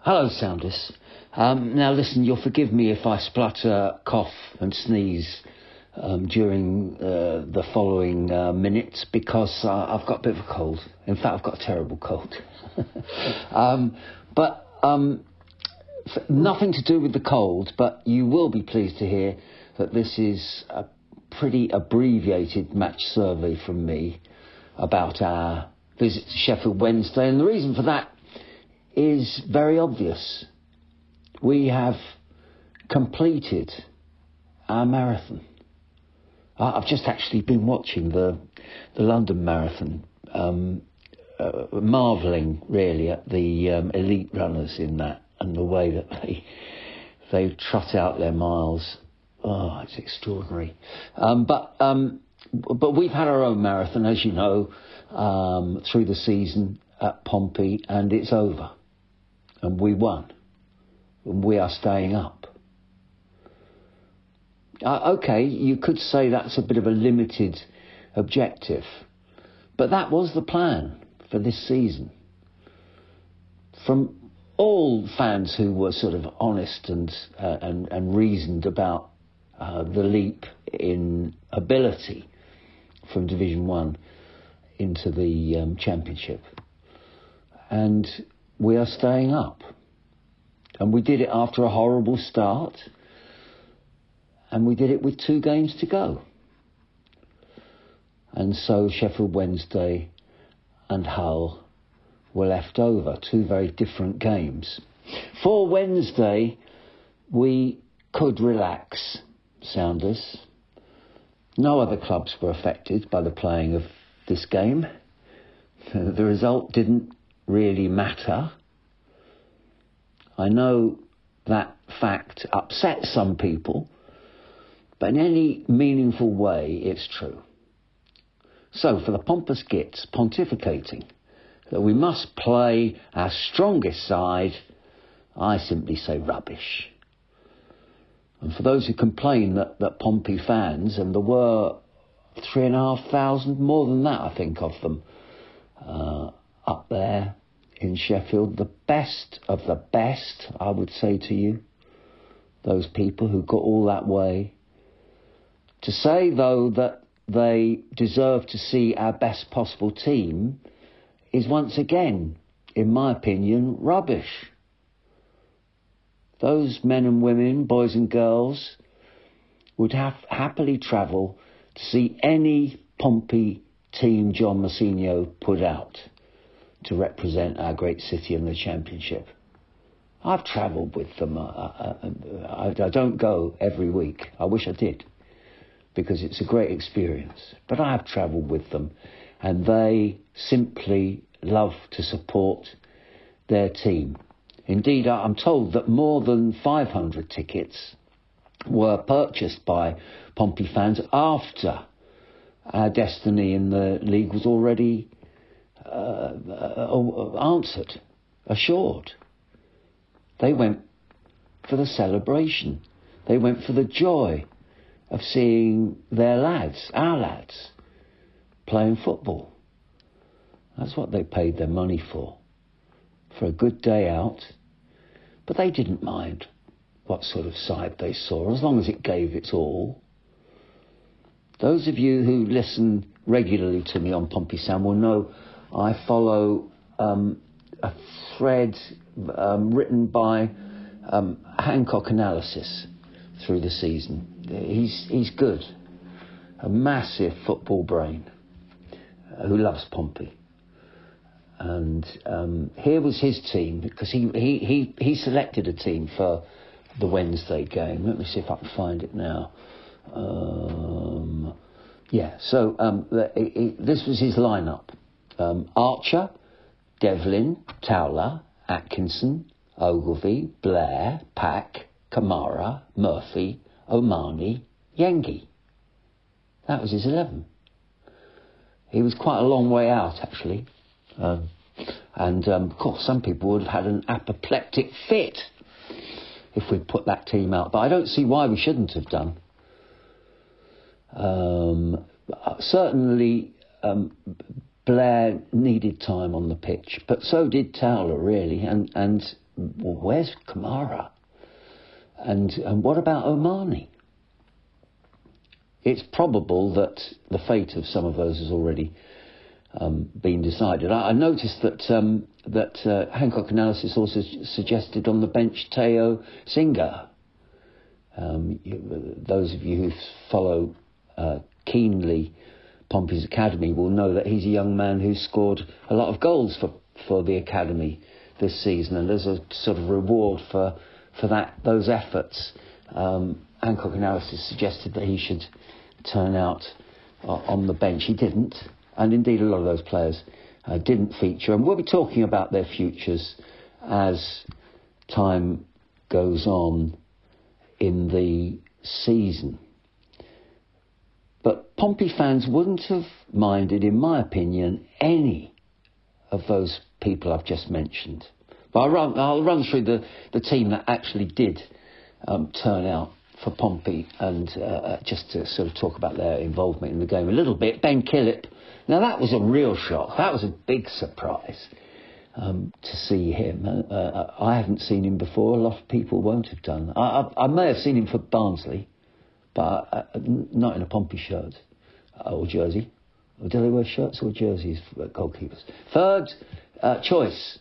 Hello, Sounders. Now listen, you'll forgive me if I splutter, cough and sneeze during the following minutes, because I've got a bit of a cold. In fact, I've got a terrible cold. Nothing to do with the cold, but you will be pleased to hear that this is a pretty abbreviated match survey from me about our visit to Sheffield Wednesday, and the reason for that is very obvious. We have completed our marathon. I've just actually been watching the London Marathon, marvelling really at the elite runners in that and the way that they trot out their miles. Oh, it's extraordinary. But we've had our own marathon, as you know, through the season at Pompey, and it's over. And we won. And we are staying up. Okay, you could say that's a bit of a limited objective, but that was the plan for this season. From all fans who were sort of honest and reasoned about the leap in ability from Division 1 into the Championship. And we are staying up. And we did it after a horrible start. And we did it with 2 games to go. And so Sheffield Wednesday and Hull were left over. 2 very different games. For Wednesday, we could relax, Sounders. No other clubs were affected by the playing of this game. The result didn't really matter. I know that fact upsets some people, but in any meaningful way, it's true. So, for the pompous gits pontificating that we must play our strongest side, I simply say rubbish. And for those who complain that Pompey fans, and there were 3,500, more than that I think of them, up there in Sheffield, the best of the best, I would say to you, those people who got all that way. To say, though, that they deserve to see our best possible team is once again, in my opinion, rubbish. Those men and women, boys and girls, would happily travel to see any Pompey team John Mousinho put out to represent our great city in the Championship. I've travelled with them. I don't go every week. I wish I did, because it's a great experience. But I have travelled with them, and they simply love to support their team. Indeed, I'm told that more than 500 tickets were purchased by Pompey fans after our destiny in the league was already answered, assured. They went for the celebration. They went for the joy of seeing their lads, our lads, playing football. That's what they paid their money for a good day out. But they didn't mind what sort of side they saw, as long as it gave its all. Those of you who listen regularly to me on Pompey Sound will know I follow a thread written by Hancock Analysis through the season. He's good, a massive football brain who loves Pompey. And here was his team, because he selected a team for the Wednesday game. Let me see if I can find it now. This was his lineup. Archer, Devlin, Towler, Atkinson, Ogilvie, Blair, Pack, Kamara, Murphy, Omani, Yengi. That was his 11. He was quite a long way out, actually. Of course, some people would have had an apoplectic fit if we'd put that team out. But I don't see why we shouldn't have done. Certainly, Blair needed time on the pitch, but so did Towler, really. And well, where's Kamara? And what about Omani? It's probable that the fate of some of those has already been decided. I noticed that Hancock Analysis also suggested on the bench Teo Singer. Those of you who follow keenly Pompey's academy will know that he's a young man who's scored a lot of goals for the academy this season, and as a sort of reward for those efforts, Hancock Analysis suggested that he should turn out on the bench. He didn't, and indeed a lot of those players didn't feature, and we'll be talking about their futures as time goes on in the season. But Pompey fans wouldn't have minded, in my opinion, any of those people I've just mentioned. But I'll run through the team that actually did turn out for Pompey, and just to sort of talk about their involvement in the game a little bit. Ben Killip. Now that was a real shock. That was a big surprise to see him. I haven't seen him before. A lot of people won't have done. I may have seen him for Barnsley, but not in a Pompey shirt or jersey. Or do they wear shirts or jerseys for goalkeepers? Third choice.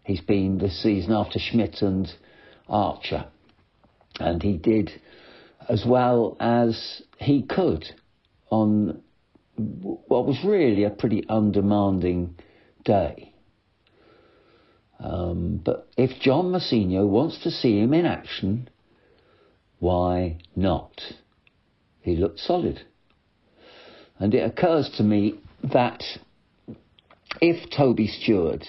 He's been this season after Schmidt and Archer. And he did as well as he could on what was really a pretty undemanding day. But if John Mousinho wants to see him in action, why not? He looked solid. And it occurs to me that if Toby Stewart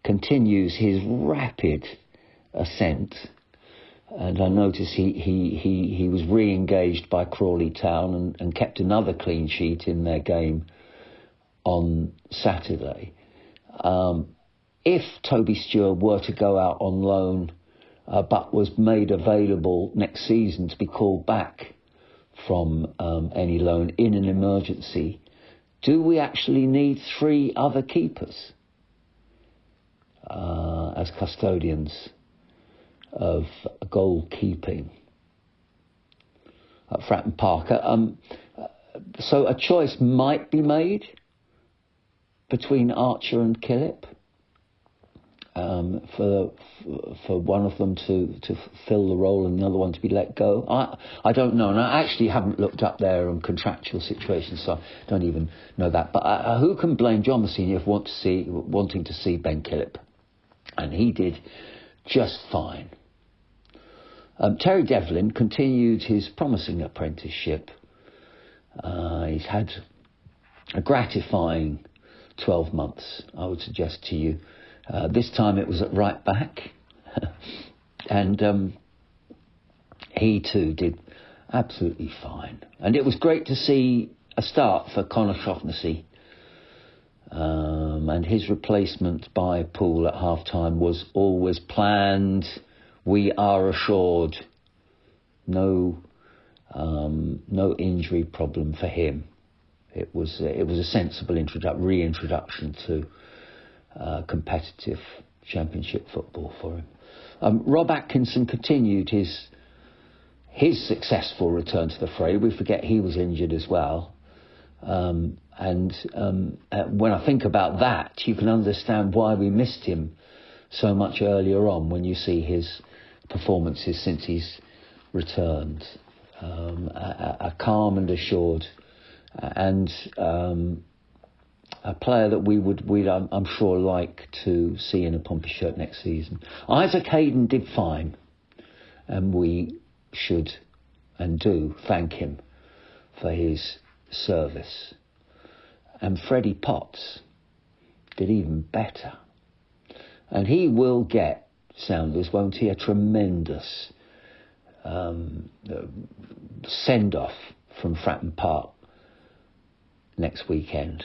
continues his rapid ascent, and I notice he was re-engaged by Crawley Town and kept another clean sheet in their game on Saturday. If Toby Stewart were to go out on loan, but was made available next season to be called back from any loan in an emergency, do we actually need 3 other keepers as custodians of goalkeeping at Fratton Park? So a choice might be made between Archer and Killip, for one of them to fill the role and the other one to be let go. I don't know, and I actually haven't looked up their contractual situation, so I don't even know that. But who can blame John Mousinho for wanting to see Ben Killip? And he did just fine. Terry Devlin continued his promising apprenticeship. He's had a gratifying 12 months, I would suggest to you. This time it was at right back, and he too did absolutely fine. And it was great to see a start for Conor Shaughnessy, and his replacement by Poole at half-time was always planned. We are assured no injury problem for him. It was a sensible reintroduction to competitive championship football for him. Rob Atkinson continued his successful return to the fray. We forget he was injured as well. And when I think about that, you can understand why we missed him so much earlier on when you see his performances since he's returned. A calm and assured and a player that we'd I'm sure like to see in a Pompey shirt next season. Isaac Hayden did fine, and we should and do thank him for his service. And Freddie Potts did even better. And he will get, Sounders, won't he, a tremendous send-off from Fratton Park next weekend.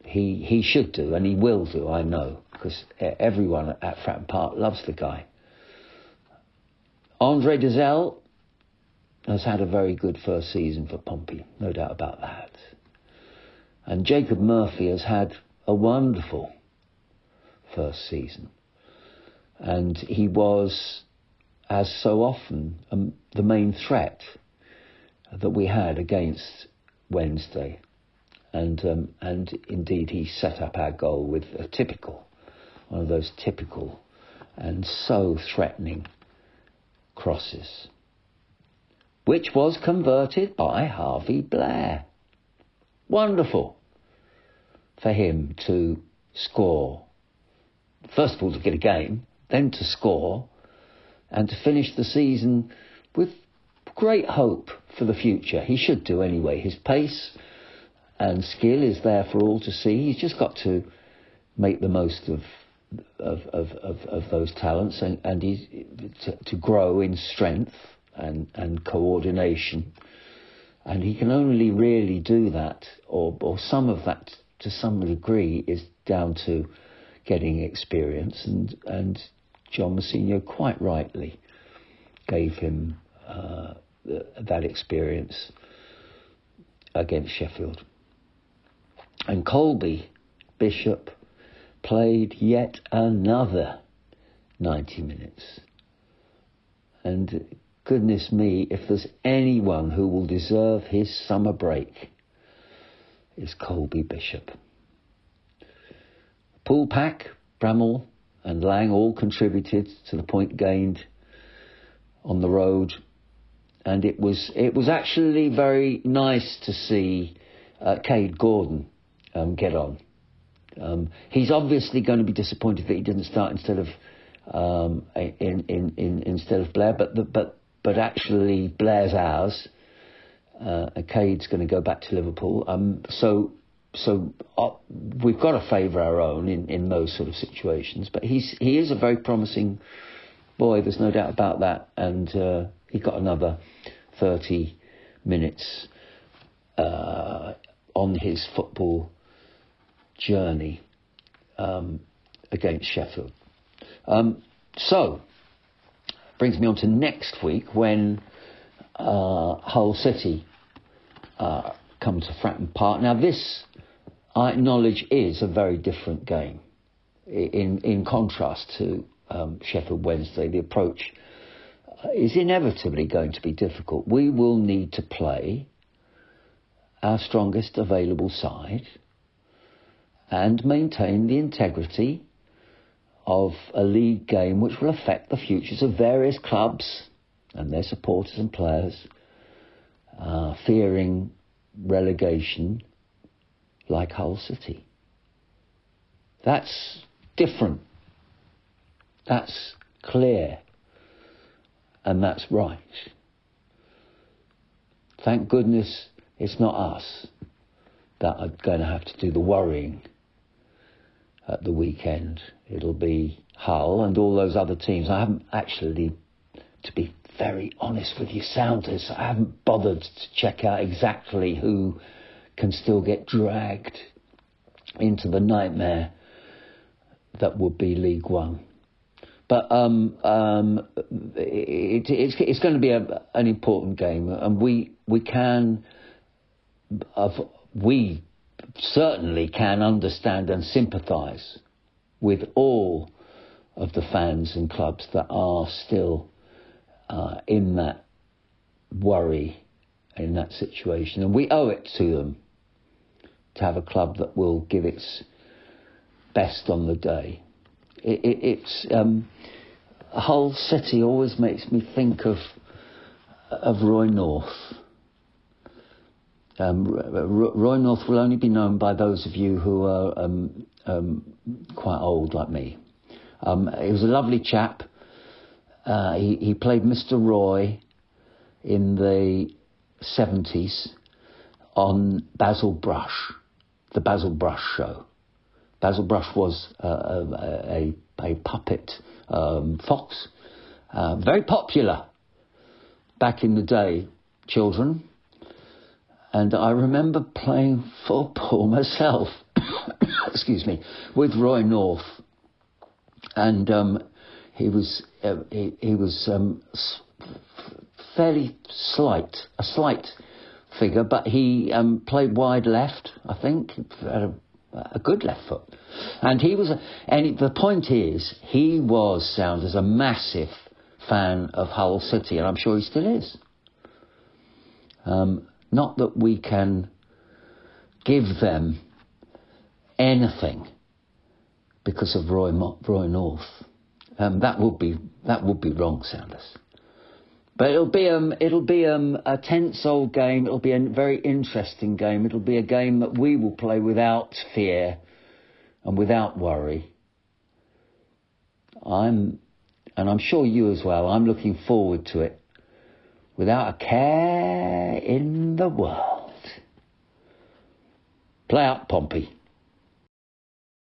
He should do, and he will do, I know, because everyone at Fratton Park loves the guy. Andre Dazelle has had a very good first season for Pompey, no doubt about that. And Jacob Murphy has had a wonderful first season. And he was, as so often, the main threat that we had against Wednesday. And indeed, he set up our goal with one of those typical and so threatening crosses, which was converted by Harvey BLAIR. Wonderful for him to score. First of all, to get a game, then to score, and to finish the season with great hope for the future. He should do anyway. His pace and skill is there for all to see. He's just got to make the most of those talents and to grow in strength and coordination. And he can only really do that, or some of that to some degree, is down to getting experience. And John Mousinho quite rightly gave him that experience against Sheffield. And Colby Bishop played yet another 90 minutes. And goodness me, if there's anyone who will deserve his summer break, it's Colby Bishop. Pool Pack, Bramall and Lang all contributed to the point gained on the road. And it was actually very nice to see Cade Gordon get on. He's obviously going to be disappointed that he didn't start instead of instead of BLAIR, but actually BLAIR's ours. Cade's going to go back to Liverpool. So we've got to favour our own in those sort of situations. But he is a very promising boy. There's no doubt about that. And he got another 30 minutes on his football journey against Sheffield. So brings me on to next week when Hull City come to Fratton Park. Now this, I acknowledge, is a very different game in contrast to Sheffield Wednesday. The approach is inevitably going to be difficult. We will need to play our strongest available side and maintain the integrity of a league game which will affect the futures of various clubs and their supporters and players, fearing relegation like Hull City. That's different. That's clear. And that's right. Thank goodness it's not us that are going to have to do the worrying at the weekend. It'll be Hull and all those other teams. I haven't actually, to be very honest with you Sounders, I haven't bothered to check out exactly who can still get dragged into the nightmare that would be League One. But it's going to be an important game, and we certainly can understand and sympathise with all of the fans and clubs that are still in that worry, in that situation. And we owe it to them to have a club that will give its best on the day. Hull City always makes me think of Roy North. Roy North will only be known by those of you who are quite old like me. He was a lovely chap. He played Mr. Roy in the 70s on Basil Brush, the Basil Brush show. Basil Brush was a puppet fox, very popular back in the day, children. And I remember playing football myself, excuse me, with Roy North, and he was fairly slight, a slight figure, but he played wide left, I think. Had a good left foot. And the point is, he was, Sounders, a massive fan of Hull City, and I'm sure he still is. Not that we can give them anything because of Roy North. That would be wrong, Sounders. But it'll be a tense old game. It'll be a very interesting game. It'll be a game that we will play without fear and without worry. And I'm sure you as well. I'm looking forward to it without a care in the world. Play up, Pompey.